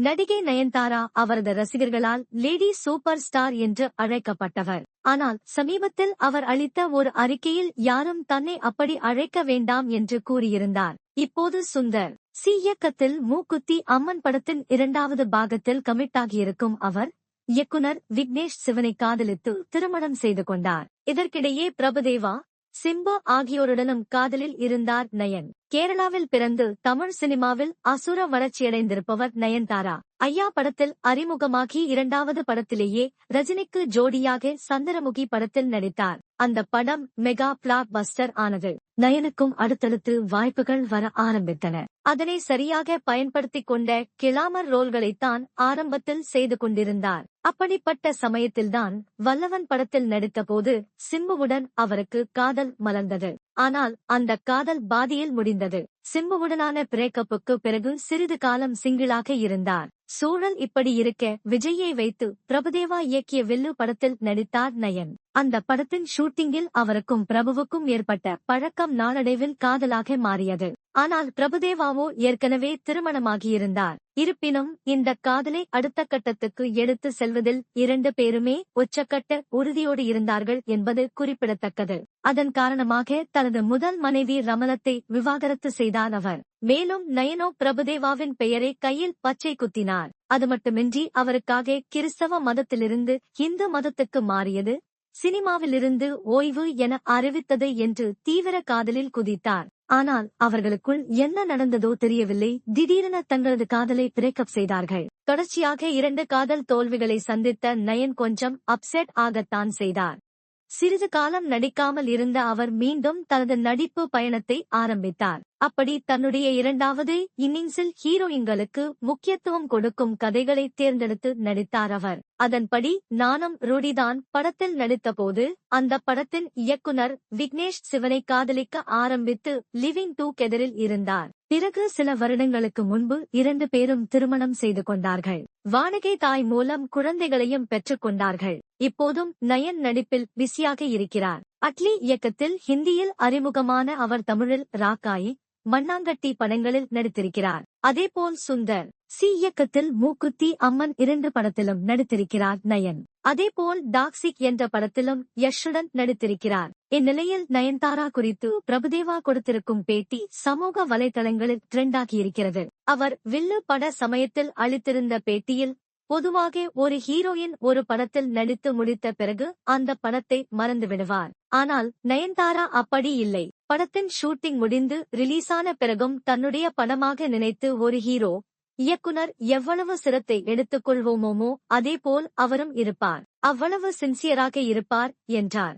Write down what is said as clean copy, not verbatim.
நடிகை நயன்தாரா அவரது ரசிகர்களால் lady super star என்று அழைக்கப்பட்டவர். ஆனால் சமீபத்தில் அவர் அளித்த ஒரு அறிக்கையில் யாரும் தன்னை அப்படி அழைக்க வேண்டாம் என்று கூறியிருந்தார். இப்போது சுந்தர் சி இயக்கத்தில் மூக்குத்தி அம்மன் படத்தின் 2வது பாகத்தில் கமிட்டாகியிருக்கும் அவர் இயக்குனர் விக்னேஷ் சிவனை காதலித்து திருமணம் செய்து கொண்டார். இதற்கிடையே பிரபுதேவா, சிம்பு ஆகியோருடனும் காதலில் இருந்தார் நயன். கேரளாவில் பிறந்து தமிழ் சினிமாவில் அசுர வளர்ச்சியடைந்திருப்பவர் நயன்தாரா. ஐயா படத்தில் அறிமுகமாகி 2வது படத்திலேயே ரஜினிக்கு ஜோடியாக சந்திரமுகி படத்தில் நடித்தார். அந்த படம் மெகா பிளாக் பஸ்டர் ஆனது. நயனுக்கும் அடுத்தடுத்து வாய்ப்புகள் வர ஆரம்பித்தன. அதனை சரியாக பயன்படுத்திக் கொண்ட கிளாமர் ரோல்களைத்தான் ஆரம்பத்தில் செய்து கொண்டிருந்தார். அப்படிப்பட்ட சமயத்தில்தான் வல்லவன் படத்தில் நடித்தபோது சிம்புவுடன் அவருக்கு காதல் மலர்ந்தது. ஆனால் அந்த காதல் பாதியில் முடிந்தது. சிம்புவுடனான பிரேக்கப்புக்கு பிறகு சிறிது காலம் சிங்கிளாக இருந்தார். சூழல் இப்படி இருக்க விஜயை வைத்து பிரபுதேவா இயக்கிய வில்லு படத்தில் நடித்தார் நயன். அந்த படத்தின் ஷூட்டிங்கில் அவருக்கும் பிரபுவுக்கும் ஏற்பட்ட பழக்கம் நாளடைவில் காதலாக மாறியது. ஆனால் பிரபுதேவாவோ ஏற்கனவே திருமணமாகியிருந்தார். இருப்பினும் இந்த காதலை அடுத்த கட்டத்துக்கு எடுத்து செல்வதில் 2 பேருமே உச்சக்கட்ட உறுதியோடு இருந்தார்கள் என்பது குறிப்பிடத்தக்கது. அதன் காரணமாக தனது முதல் மனைவி ரமலத்தை விவாகரத்து செய்தார் அவர். மேலும் நயனோ பிரபுதேவாவின் பெயரை கையில் பச்சை குத்தினார். அது மட்டுமின்றி அவருக்காக கிறிஸ்தவ மதத்திலிருந்து இந்து மதத்துக்கு மாறியது, சினிமாவிலிருந்து ஓய்வு என அறிவித்தது என்று தீவிர காதலில் குதித்தார். ஆனால் அவர்களுக்குள் என்ன நடந்ததோ தெரியவில்லை. திடீரென தங்களது காதலை பிரேக்கப் செய்தார்கள். தொடர்ச்சியாக 2 காதல் தோல்விகளை சந்தித்த நயன் கொஞ்சம் அப்செட் ஆகத்தான் செய்தார். சிறிது காலம் நடிக்காமல் இருந்த அவர் மீண்டும் தனது நடிப்பு பயணத்தை ஆரம்பித்தார். அப்படி தன்னுடைய 2வது இன்னிங்ஸில் ஹீரோயின்களுக்கு முக்கியத்துவம் கொடுக்கும் கதைகளை தேர்ந்தெடுத்து நடித்தார் அவர். அதன்படி நானும் ரூடிதான் படத்தில் நடித்தபோது அந்த படத்தின் இயக்குனர் விக்னேஷ் சிவனை காதலிக்க ஆரம்பித்து லிவிங் டுகெதரில் இருந்தார். பிறகு சில வருடங்களுக்கு முன்பு 2 பேரும் திருமணம் செய்து கொண்டார்கள். வாடகை தாய் மூலம் குழந்தைகளையும் பெற்றுக் கொண்டார்கள். இப்போதும் நயன் நடிப்பில் பிஸியாக இருக்கிறார். அட்லி இயக்கத்தில் ஹிந்தியில் அறிமுகமான அவர் தமிழில் ராக்காயி, மண்ணாங்கட்டி படங்களில் நடித்திருக்கிறார். அதேபோல் சுந்தர் சி இயக்கத்தில் மூக்குத்தி அம்மன் 2 படத்திலும் நடித்திருக்கிறார் நயன். அதேபோல் டாக்ஸிக் என்ற படத்திலும் யஷுடன் நடித்திருக்கிறார். இந்நிலையில் நயன்தாரா குறித்து பிரபுதேவா கொடுத்திருக்கும் பேட்டி சமூக வலைதளங்களில் ட்ரெண்டாகியிருக்கிறது. அவர் வில்லு பட சமயத்தில் அளித்திருந்த பேட்டியில், பொதுவாக ஒரு ஹீரோயின் ஒரு படத்தில் நடித்து முடித்த பிறகு அந்த படத்தை மறந்துவிடுவார். ஆனால் நயன்தாரா அப்படி இல்லை. படத்தின் ஷூட்டிங் முடிந்து ரிலீஸான பிறகும் தன்னுடைய படமாக நினைத்து ஒரு ஹீரோ, இயக்குனர் எவ்வளவு சிரத்தை எடுத்துக்கொள்வோமோ அதேபோல் அவரும் இருப்பார். அவ்வளவு சின்சியராக இருப்பார் என்றார்.